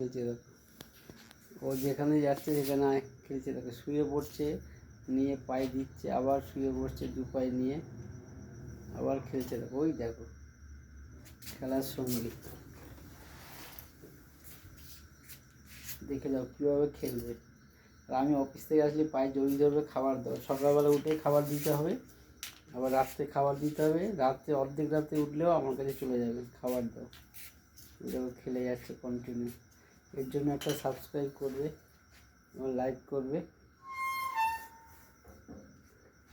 খেলছে দেখো, ও যেখানে যাচ্ছে সেখানে খেলছে দেখো, শুয়ে পড়ছে, নিয়ে পায়ে দিচ্ছে, আবার শুয়ে পড়ছে, দু পায়ে নিয়ে আবার খেলছে দেখো। ওই দেখো খেলার সঙ্গী, দেখে যাও কীভাবে খেলবে। আর আমি অফিস থেকে আসলে পায়ে জড়িয়ে ধরবে, খাবার দাও, সকালবেলা উঠে খাবার দিতে হবে, আবার রাত্রে খাবার দিতে হবে, রাত্রে অর্ধেক রাত্রে উঠলেও আমার কাছে চলে যাবে, খাবার দাও। দেখো খেলে যাচ্ছে কন্টিনিউ। এর জন্য একটা সাবস্ক্রাইব করবে এবং লাইক করবে।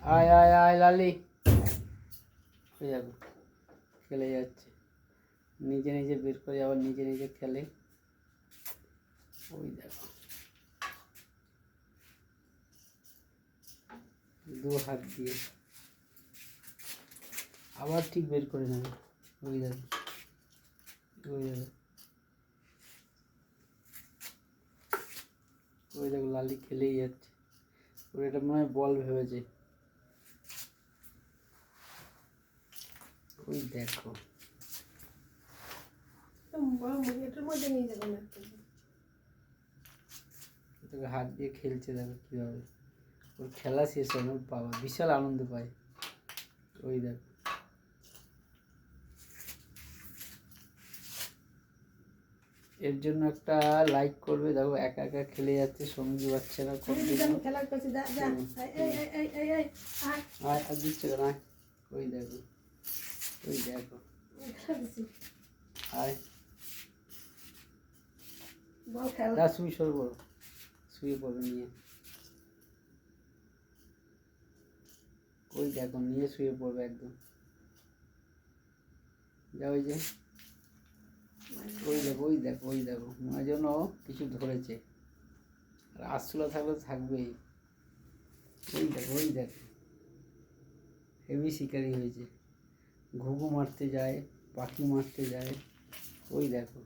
আয় আয় আয় লালি, হয়ে যাবে, খেলে যাচ্ছে, নিজে নিজে বের করে আবার নিজে নিজে খেলে। ওই দেখো দু হাত দিয়ে আবার ঠিক বের করে নেবে। ওই দেখো, ওই দেখো, ওই দেখো লালি খেলেই যাচ্ছে। ওর এটা মনে হয় বল ভেবেছে। ওই দেখো তোকে হাত দিয়ে খেলছে, দেখো কীভাবে ওর খেলা শেষ হয় না, বাবা বিশাল আনন্দ পায়। ওই দেখো এর জন্য একটা লাইক করবে। দেখো একা একা খেলে যাচ্ছে, সঙ্গী পাচ্ছে না, আর দিচ্ছে কেন। ওই দেখো, ওই দেখো, আয় শুয়ে সরবো, শুয়ে পড়বে নিয়ে। ওই দেখো নিয়ে শুয়ে পড়বে একদম। যা ওই যে, ওই দেখো, ওই দেখো, ওই দেখো মনে যেন কিছু ধরেছে, আর আঁশলা থাকলে থাকবেই। ওই দেখো, ওই দেখো হেভি শিকারি হয়েছে, ঘুঘু মারতে যায়, পাখি মারতে যায়। ওই দেখো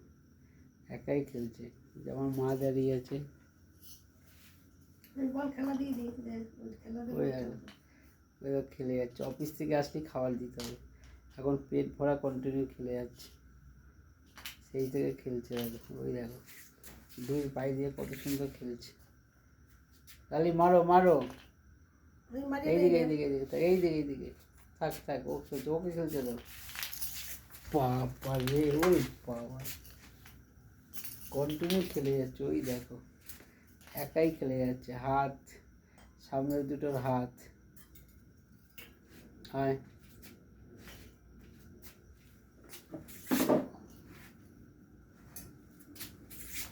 একাই খেলছে, যেমন মা দাঁড়িয়ে আছে। ওই দেখো খেলে যাচ্ছে, অফিস থেকে আসলেই খাবার দিতে হবে, এখন পেট ভরা কন্টিনিউ খেলে যাচ্ছে, সেই থেকে খেলছে। দেখো ওই দেখো দুই পায়ে দিয়ে কত সুন্দর খেলছে। লালি মারো মারো, এইদিকে এইদিকে এইদিকে এইদিকে এইদিকে, থাক থাক, ও খেলছে, ওকে খেলছে তো। বাবা রে, ওই বাবা কন্টিনিউ খেলে যাচ্ছে। ওই দেখো একাই খেলে যাচ্ছে, হাত সামনের দুটোর হাত। আয়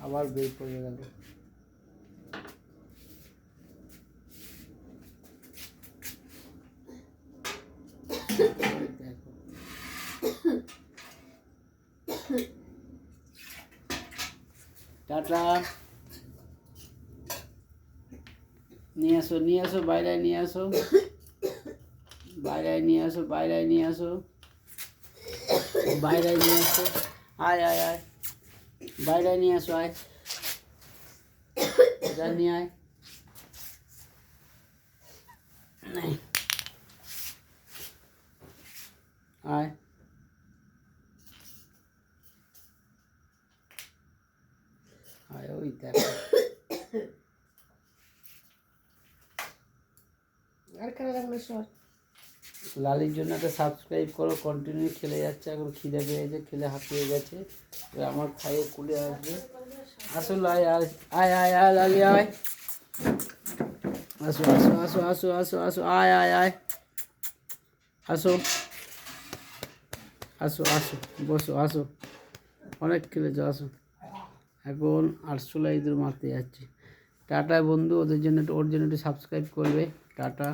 আবার বের করে গেল। দেখো টাটা, নিয়ে আসো নিয়ে আসো, বাইরে নিয়ে আসো, বাইরে নিয়ে আসো, বাইরে নিয়ে আসো, বাইরে নিয়ে আসো, আয় আয় আয়, বাইরে নিয়ে আসো, আয় যা নিয়ে আয়, আয় আয়। ওই দেখো লালির জন্য একটা সাবস্ক্রাইব করো, কন্টিনিউ খেলে যাচ্ছে, এখন খিদে পেয়েছে, খেলে হাঁপিয়ে গেছে, আমার খাইয়ে কুলে আসবে। আসো আয় আয় আয় আয় আয় লালি আয়, আসো আসো আসো আসো আসো আসো, আয় আয় আয়, আসো আসো আসো, বসো, আসো, অনেক খেলেছো, আসো। এখন আরশোলা ইঁদুর মারতে যাচ্ছে। টাটা বন্ধু, ওদের জন্য ওর জন্য একটু সাবস্ক্রাইব করবে। টাটা।